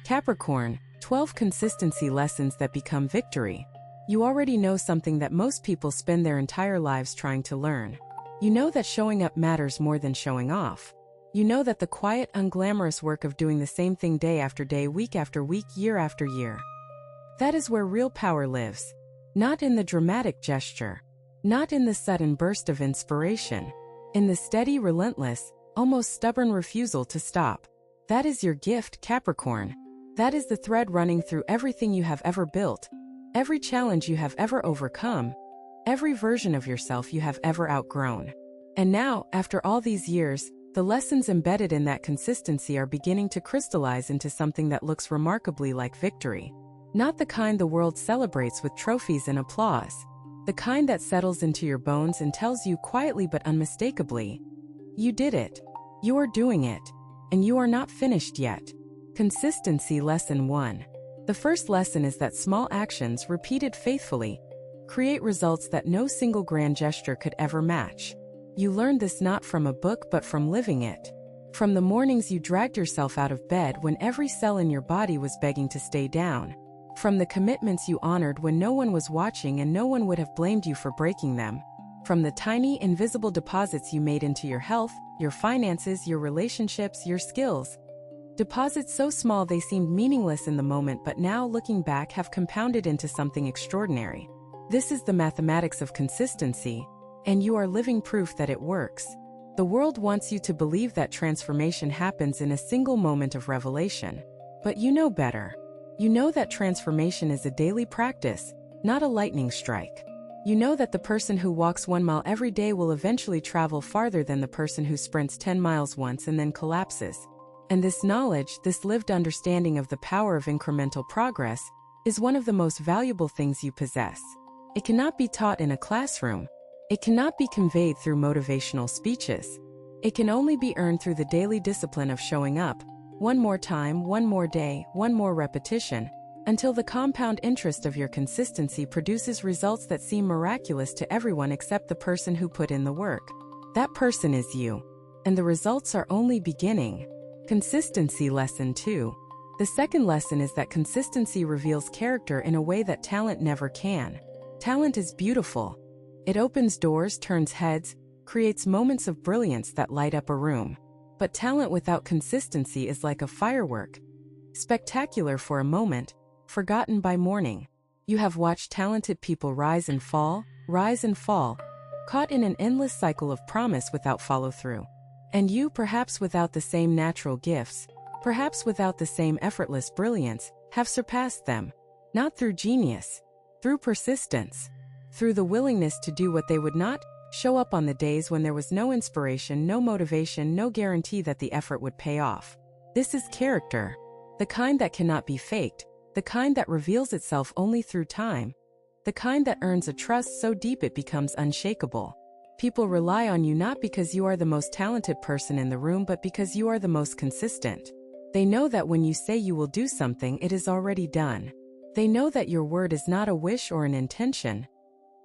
Capricorn, 12 consistency lessons that become victory. You already know something that most people spend their entire lives trying to learn. You know that showing up matters more than showing off. You know that the quiet, unglamorous work of doing the same thing day after day, week after week, year after year. That is where real power lives. Not in the dramatic gesture. Not in the sudden burst of inspiration. In the steady, relentless, almost stubborn refusal to stop. That is your gift, Capricorn. That is the thread running through everything you have ever built, every challenge you have ever overcome, every version of yourself you have ever outgrown. And now, after all these years, the lessons embedded in that consistency are beginning to crystallize into something that looks remarkably like victory. Not the kind the world celebrates with trophies and applause. The kind that settles into your bones and tells you quietly but unmistakably, you did it. You are doing it. And you are not finished yet. Consistency Lesson 1. The first lesson is that small actions repeated faithfully create results that no single grand gesture could ever match. You learned this not from a book but from living it. From the mornings you dragged yourself out of bed when every cell in your body was begging to stay down. From the commitments you honored when no one was watching and no one would have blamed you for breaking them. From the tiny, invisible deposits you made into your health, your finances, your relationships, your skills. Deposits so small they seemed meaningless in the moment but now, looking back, have compounded into something extraordinary. This is the mathematics of consistency, and you are living proof that it works. The world wants you to believe that transformation happens in a single moment of revelation. But you know better. You know that transformation is a daily practice, not a lightning strike. You know that the person who walks 1 mile every day will eventually travel farther than the person who sprints 10 miles once and then collapses. And this knowledge, this lived understanding of the power of incremental progress, is one of the most valuable things you possess. It cannot be taught in a classroom. It cannot be conveyed through motivational speeches. It can only be earned through the daily discipline of showing up, one more time, one more day, one more repetition, until the compound interest of your consistency produces results that seem miraculous to everyone except the person who put in the work. That person is you. And the results are only beginning. Consistency Lesson 2. The second lesson is that consistency reveals character in a way that talent never can. Talent is beautiful. It opens doors, turns heads, creates moments of brilliance that light up a room. But talent without consistency is like a firework. Spectacular for a moment, forgotten by morning. You have watched talented people rise and fall, caught in an endless cycle of promise without follow-through. And you, perhaps without the same natural gifts, perhaps without the same effortless brilliance, have surpassed them. Not through genius, through persistence, through the willingness to do what they would not, show up on the days when there was no inspiration, no motivation, no guarantee that the effort would pay off. This is character. The kind that cannot be faked, the kind that reveals itself only through time, the kind that earns a trust so deep it becomes unshakable. People rely on you not because you are the most talented person in the room but because you are the most consistent. They know that when you say you will do something, it is already done. They know that your word is not a wish or an intention.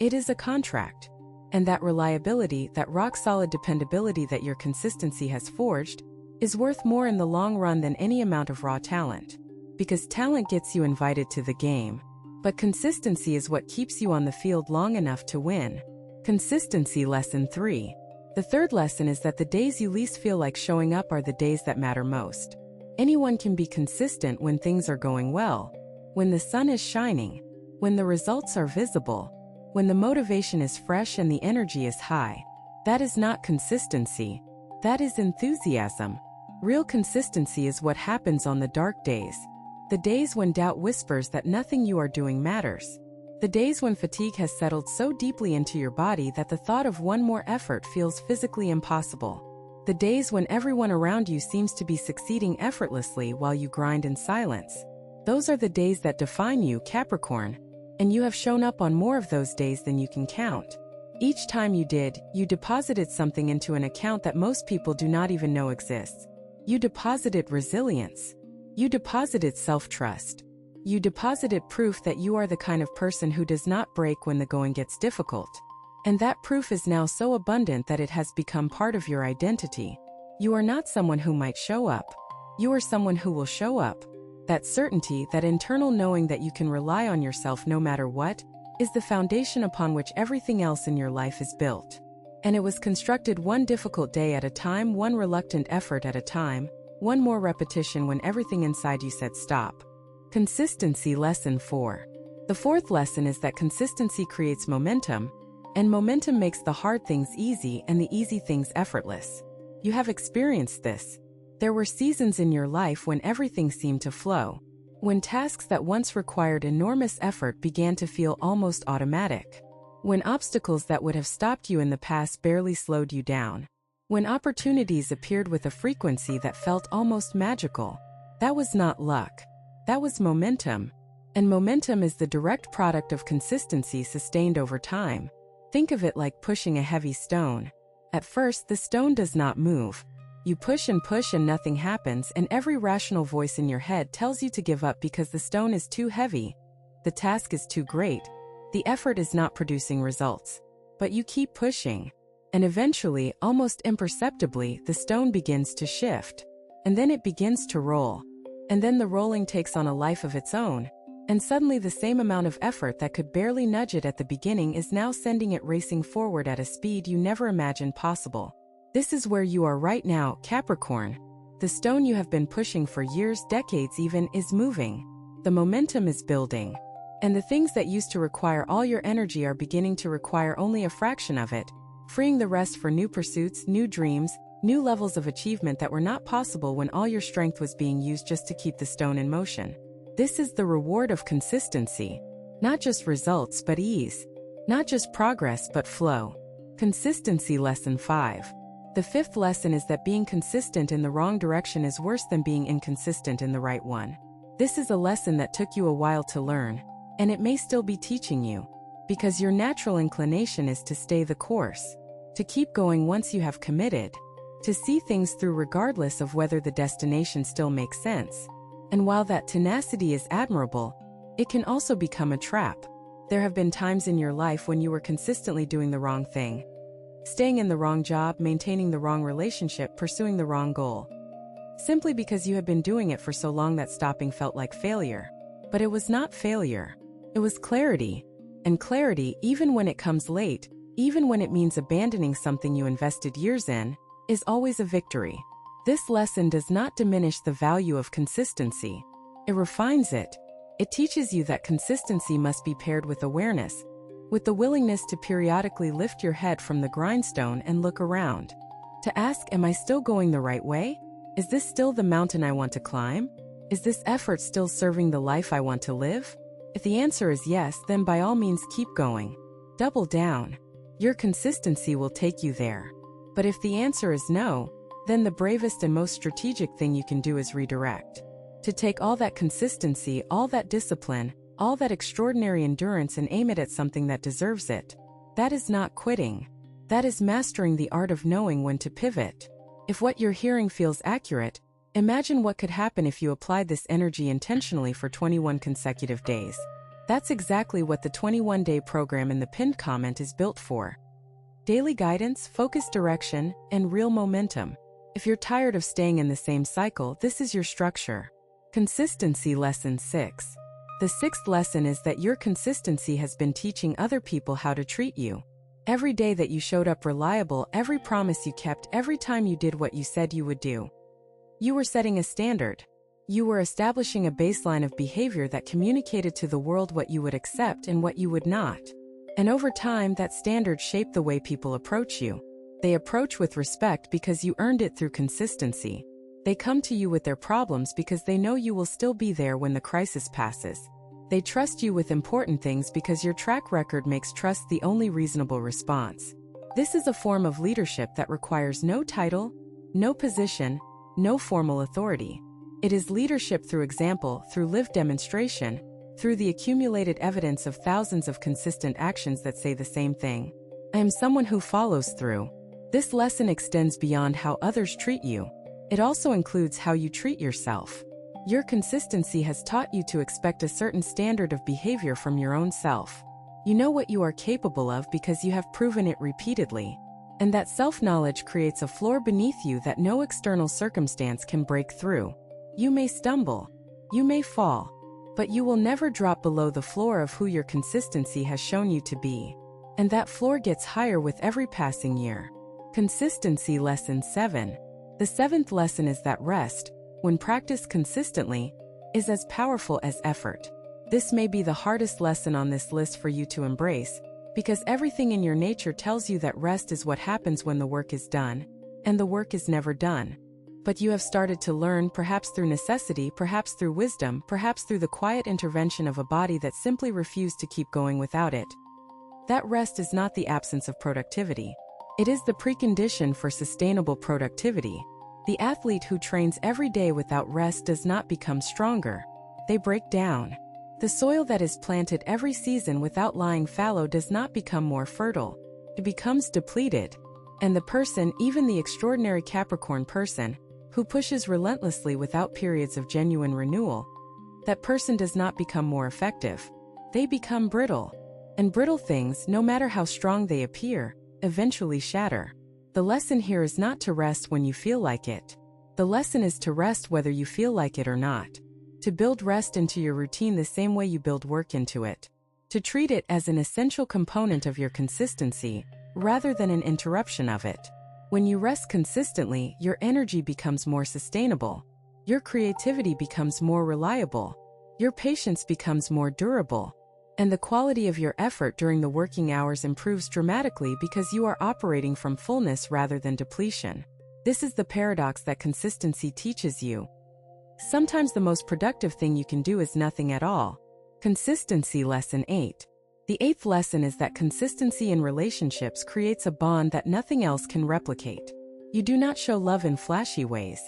It is a contract. And that reliability, that rock-solid dependability that your consistency has forged, is worth more in the long run than any amount of raw talent. Because talent gets you invited to the game. But consistency is what keeps you on the field long enough to win. Consistency Lesson 3. The third lesson is that the days you least feel like showing up are the days that matter most. Anyone can be consistent when things are going well, when the sun is shining, when the results are visible, when the motivation is fresh and the energy is high. That is not consistency. That is enthusiasm. Real consistency is what happens on the dark days. The days when doubt whispers that nothing you are doing matters. The days when fatigue has settled so deeply into your body that the thought of one more effort feels physically impossible. The days when everyone around you seems to be succeeding effortlessly while you grind in silence. Those are the days that define you, Capricorn. And you have shown up on more of those days than you can count. Each time you did, you deposited something into an account that most people do not even know exists. You deposited resilience. You deposited self-trust. You deposited proof that you are the kind of person who does not break when the going gets difficult. And that proof is now so abundant that it has become part of your identity. You are not someone who might show up. You are someone who will show up. That certainty, that internal knowing that you can rely on yourself no matter what, is the foundation upon which everything else in your life is built. And it was constructed one difficult day at a time, one reluctant effort at a time, one more repetition when everything inside you said stop. Consistency Lesson 4. The fourth lesson is that consistency creates momentum, and momentum makes the hard things easy and the easy things effortless. You have experienced this. There were seasons in your life when everything seemed to flow, when tasks that once required enormous effort began to feel almost automatic, when obstacles that would have stopped you in the past barely slowed you down, when opportunities appeared with a frequency that felt almost magical. That was not luck. That was momentum. And momentum is the direct product of consistency sustained over time. Think of it like pushing a heavy stone. At first, the stone does not move. You push and nothing happens, and every rational voice in your head tells you to give up because the stone is too heavy. The task is too great. The effort is not producing results. But you keep pushing. And eventually, almost imperceptibly, the stone begins to shift. And then it begins to roll. And then the rolling takes on a life of its own. And suddenly the same amount of effort that could barely nudge it at the beginning is now sending it racing forward at a speed you never imagined possible. This is where you are right now, Capricorn. The stone you have been pushing for years, decades even, is moving. The momentum is building. And the things that used to require all your energy are beginning to require only a fraction of it, freeing the rest for new pursuits, new dreams, new levels of achievement that were not possible when all your strength was being used just to keep the stone in motion. This is the reward of consistency. Not just results but ease. Not just progress but flow. Consistency Lesson 5. The fifth lesson is that being consistent in the wrong direction is worse than being inconsistent in the right one. This is a lesson that took you a while to learn, and it may still be teaching you, because your natural inclination is to stay the course, to keep going once you have committed, to see things through regardless of whether the destination still makes sense. And while that tenacity is admirable, it can also become a trap. There have been times in your life when you were consistently doing the wrong thing, staying in the wrong job, maintaining the wrong relationship, pursuing the wrong goal, simply because you had been doing it for so long that stopping felt like failure. But it was not failure. It was clarity. And clarity, even when it comes late, even when it means abandoning something you invested years in, is always a victory. This lesson does not diminish the value of consistency. It refines it. It teaches you that consistency must be paired with awareness, with the willingness to periodically lift your head from the grindstone and look around. To ask, am I still going the right way? Is this still the mountain I want to climb? Is this effort still serving the life I want to live? If the answer is yes, then by all means keep going. Double down. Your consistency will take you there. But if the answer is no, then the bravest and most strategic thing you can do is redirect. To take all that consistency, all that discipline, all that extraordinary endurance and aim it at something that deserves it. That is not quitting. That is mastering the art of knowing when to pivot. If what you're hearing feels accurate, imagine what could happen if you applied this energy intentionally for 21 consecutive days. That's exactly what the 21-day program in the pinned comment is built for. Daily guidance, focused direction, and real momentum. If you're tired of staying in the same cycle, this is your structure. Consistency Lesson 6. The sixth lesson is that your consistency has been teaching other people how to treat you. Every day that you showed up reliable, every promise you kept, every time you did what you said you would do. You were setting a standard. You were establishing a baseline of behavior that communicated to the world what you would accept and what you would not. And over time, that standard shaped the way people approach you. They approach with respect because you earned it through consistency. They come to you with their problems because they know you will still be there when the crisis passes. They trust you with important things because your track record makes trust the only reasonable response. This is a form of leadership that requires no title, no position, no formal authority. It is leadership through example, through lived demonstration, through the accumulated evidence of thousands of consistent actions that say the same thing. I am someone who follows through. This lesson extends beyond how others treat you. It also includes how you treat yourself. Your consistency has taught you to expect a certain standard of behavior from your own self. You know what you are capable of because you have proven it repeatedly. And that self-knowledge creates a floor beneath you that no external circumstance can break through. You may stumble. You may fall, but you will never drop below the floor of who your consistency has shown you to be. And that floor gets higher with every passing year. Consistency Lesson 7. The seventh lesson is that rest, when practiced consistently, is as powerful as effort. This may be the hardest lesson on this list for you to embrace, because everything in your nature tells you that rest is what happens when the work is done, and the work is never done. But you have started to learn, perhaps through necessity, perhaps through wisdom, perhaps through the quiet intervention of a body that simply refused to keep going without it, that rest is not the absence of productivity. It is the precondition for sustainable productivity. The athlete who trains every day without rest does not become stronger. They break down. The soil that is planted every season without lying fallow does not become more fertile. It becomes depleted. And the person, even the extraordinary Capricorn person, who pushes relentlessly without periods of genuine renewal, that person does not become more effective. They become brittle. And brittle things, no matter how strong they appear, eventually shatter. The lesson here is not to rest when you feel like it. The lesson is to rest whether you feel like it or not. To build rest into your routine the same way you build work into it. To treat it as an essential component of your consistency, rather than an interruption of it. When you rest consistently, your energy becomes more sustainable. Your creativity becomes more reliable. Your patience becomes more durable. And the quality of your effort during the working hours improves dramatically because you are operating from fullness rather than depletion. This is the paradox that consistency teaches you. Sometimes the most productive thing you can do is nothing at all. Consistency Lesson 8. The eighth lesson is that consistency in relationships creates a bond that nothing else can replicate. You do not show love in flashy ways.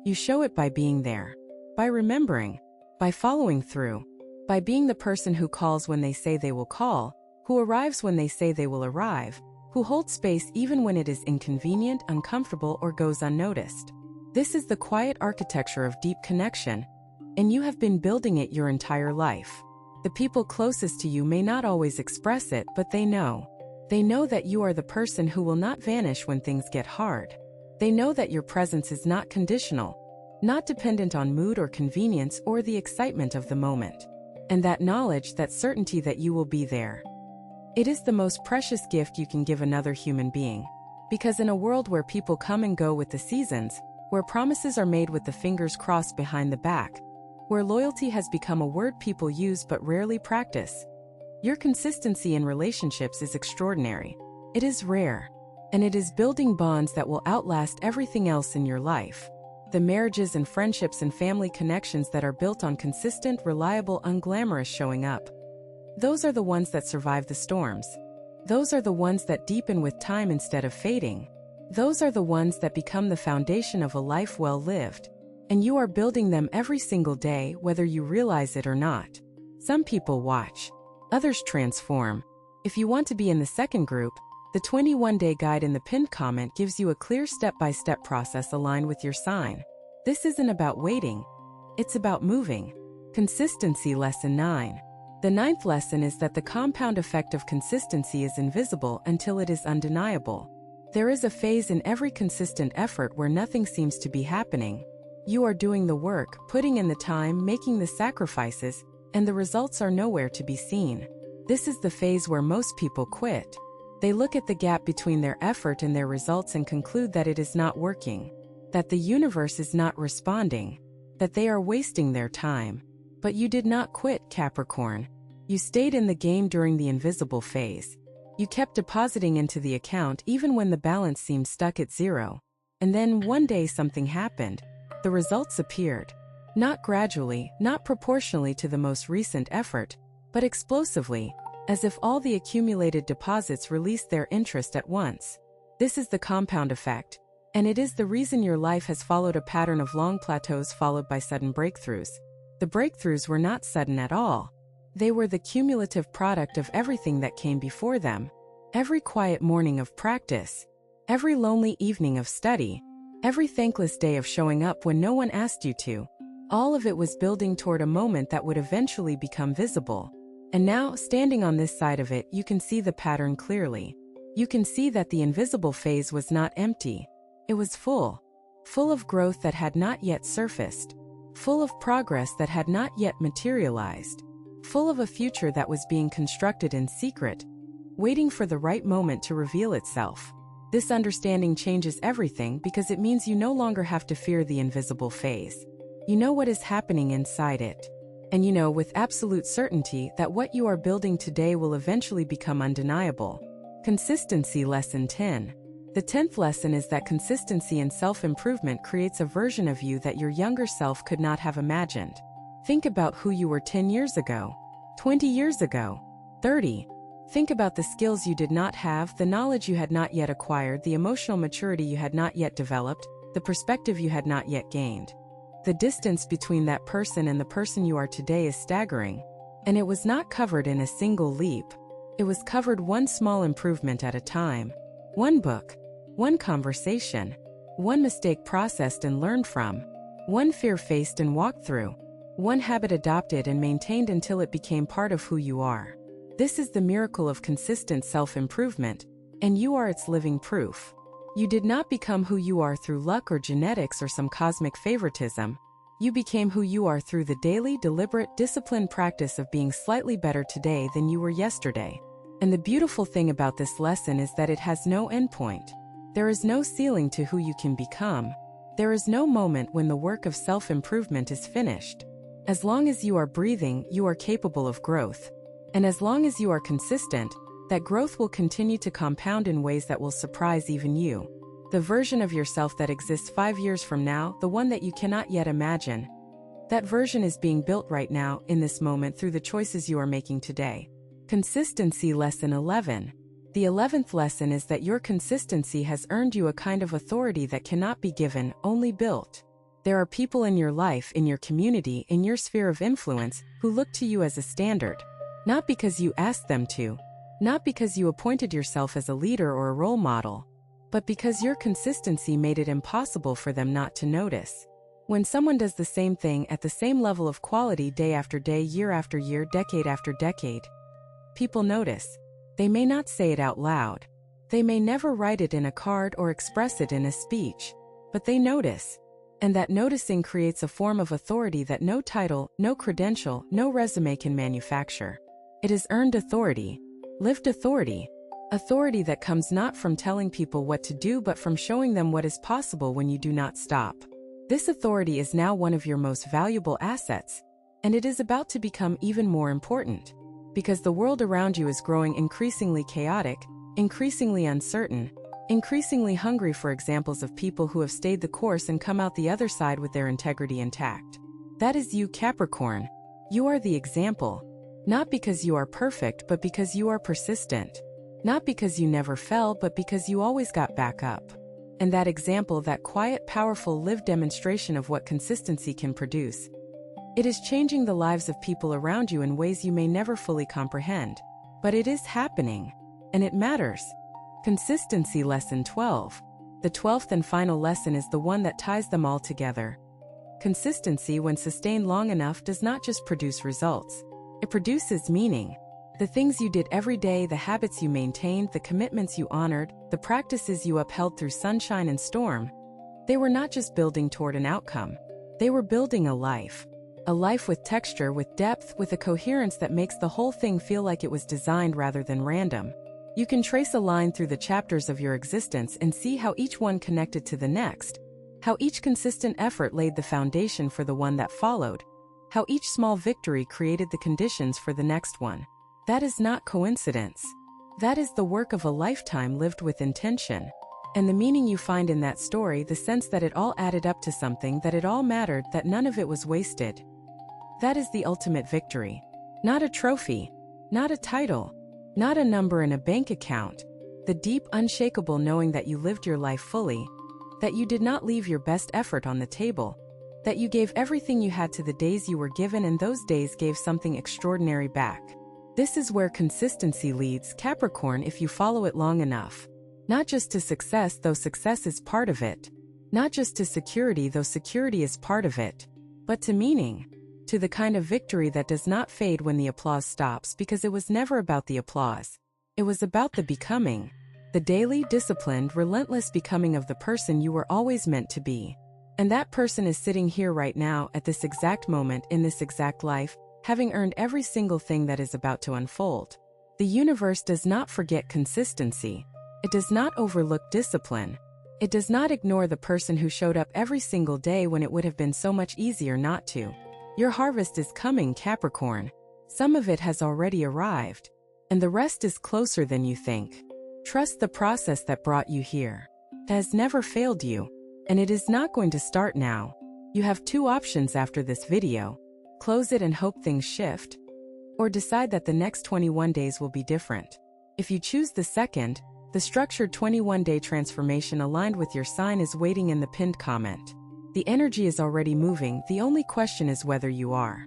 You show it by being there, by remembering, by following through. By being the person who calls when they say they will call, who arrives when they say they will arrive, who holds space even when it is inconvenient, uncomfortable, or goes unnoticed. This is the quiet architecture of deep connection, and you have been building it your entire life. The people closest to you may not always express it, but they know. They know that you are the person who will not vanish when things get hard. They know that your presence is not conditional, not dependent on mood or convenience or the excitement of the moment. And that knowledge, that certainty that you will be there. It is the most precious gift you can give another human being. Because in a world where people come and go with the seasons, where promises are made with the fingers crossed behind the back, where loyalty has become a word people use but rarely practice, your consistency in relationships is extraordinary. It is rare. And it is building bonds that will outlast everything else in your life. The marriages and friendships and family connections that are built on consistent, reliable, unglamorous showing up. Those are the ones that survive the storms. Those are the ones that deepen with time instead of fading. Those are the ones that become the foundation of a life well lived. And you are building them every single day, whether you realize it or not. Some people watch. Others transform. If you want to be in the second group, the 21-day guide in the pinned comment gives you a clear step-by-step process aligned with your sign. This isn't about waiting. It's about moving. Consistency Lesson 9. The ninth lesson is that the compound effect of consistency is invisible until it is undeniable. There is a phase in every consistent effort where nothing seems to be happening. You are doing the work, putting in the time, making the sacrifices, and the results are nowhere to be seen. This is the phase where most people quit. They look at the gap between their effort and their results and conclude that it is not working, that the universe is not responding, that they are wasting their time. But you did not quit, Capricorn. You stayed in the game during the invisible phase. You kept depositing into the account even when the balance seemed stuck at zero. And then one day something happened. The results appeared. Not gradually, not proportionally to the most recent effort, but explosively, as if all the accumulated deposits released their interest at once. This is the compound effect, and it is the reason your life has followed a pattern of long plateaus followed by sudden breakthroughs. The breakthroughs were not sudden at all. They were the cumulative product of everything that came before them. Every quiet morning of practice, every lonely evening of study, every thankless day of showing up when no one asked you to. All of it was building toward a moment that would eventually become visible. And now, standing on this side of it, you can see the pattern clearly. You can see that the invisible phase was not empty. It was full. Full of growth that had not yet surfaced. full of progress that had not yet materialized, full of a future that was being constructed in secret, waiting for the right moment to reveal itself. This understanding changes everything because it means you no longer have to fear the invisible phase. You know what is happening inside it. And you know with absolute certainty that what you are building today will eventually become undeniable. Consistency Lesson 10. The 10th lesson is that consistency in self-improvement creates a version of you that your younger self could not have imagined. Think about who you were 10 years ago, 20 years ago, 30. Think about the skills you did not have, the knowledge you had not yet acquired, the emotional maturity you had not yet developed, the perspective you had not yet gained. The distance between that person and the person you are today is staggering. And it was not covered in a single leap. It was covered one small improvement at a time. One book, one conversation, one mistake processed and learned from, one fear faced and walked through, one habit adopted and maintained until it became part of who you are. This is the miracle of consistent self-improvement, and you are its living proof. You did not become who you are through luck or genetics or some cosmic favoritism. You became who you are through the daily, deliberate, disciplined practice of being slightly better today than you were yesterday. And the beautiful thing about this lesson is that it has no endpoint. There is no ceiling to who you can become. There is no moment when the work of self-improvement is finished. As long as you are breathing, you are capable of growth. And as long as you are consistent, that growth will continue to compound in ways that will surprise even you. The version of yourself that exists 5 years from now, the one that you cannot yet imagine, that version is being built right now, in this moment, through the choices you are making today. Consistency Lesson 11. The 11th lesson is that your consistency has earned you a kind of authority that cannot be given, only built. There are people in your life, in your community, in your sphere of influence, who look to you as a standard. Not because you asked them to, not because you appointed yourself as a leader or a role model, but because your consistency made it impossible for them not to notice. When someone does the same thing at the same level of quality day after day, year after year, decade after decade, people notice. They may not say it out loud. They may never write it in a card or express it in a speech, but they notice. And that noticing creates a form of authority that no title, no credential, no resume can manufacture. It is earned authority, lived authority, authority that comes not from telling people what to do but from showing them what is possible when you do not stop. This authority is now one of your most valuable assets, and it is about to become even more important, because the world around you is growing increasingly chaotic, increasingly uncertain, increasingly hungry for examples of people who have stayed the course and come out the other side with their integrity intact. That is you, Capricorn. You are the example. Not because you are perfect, but because you are persistent. Not because you never fell, but because you always got back up. And that example, that quiet, powerful, lived demonstration of what consistency can produce. It is changing the lives of people around you in ways you may never fully comprehend. But it is happening. And it matters. Consistency Lesson 12. The 12th and final lesson is the one that ties them all together. Consistency, when sustained long enough, does not just produce results. It produces meaning. The things you did every day, the habits you maintained, the commitments you honored, the practices you upheld through sunshine and storm, they were not just building toward an outcome. They were building a life. A life with texture, with depth, with a coherence that makes the whole thing feel like it was designed rather than random. You can trace a line through the chapters of your existence and see how each one connected to the next, how each consistent effort laid the foundation for the one that followed, how each small victory created the conditions for the next one. That is not coincidence. That is the work of a lifetime lived with intention. And the meaning you find in that story, the sense that it all added up to something, that it all mattered, that none of it was wasted. That is the ultimate victory. Not a trophy, not a title, not a number in a bank account. The deep, unshakable knowing that you lived your life fully, that you did not leave your best effort on the table, that you gave everything you had to the days you were given, and those days gave something extraordinary back. This is where consistency leads, Capricorn, if you follow it long enough. Not just to success, though success is part of it. Not just to security, though security is part of it. But to meaning. To the kind of victory that does not fade when the applause stops, because it was never about the applause. It was about the becoming. The daily, disciplined, relentless becoming of the person you were always meant to be. And that person is sitting here right now at this exact moment in this exact life, having earned every single thing that is about to unfold. The universe does not forget consistency. It does not overlook discipline. It does not ignore the person who showed up every single day when it would have been so much easier not to. Your harvest is coming, Capricorn. Some of it has already arrived, and the rest is closer than you think. Trust the process that brought you here. It has never failed you, and it is not going to start now. You have two options after this video: close it and hope things shift, or decide that the next 21 days will be different. If you choose the second, the structured 21-day transformation aligned with your sign is waiting in the pinned comment. The energy is already moving, the only question is whether you are.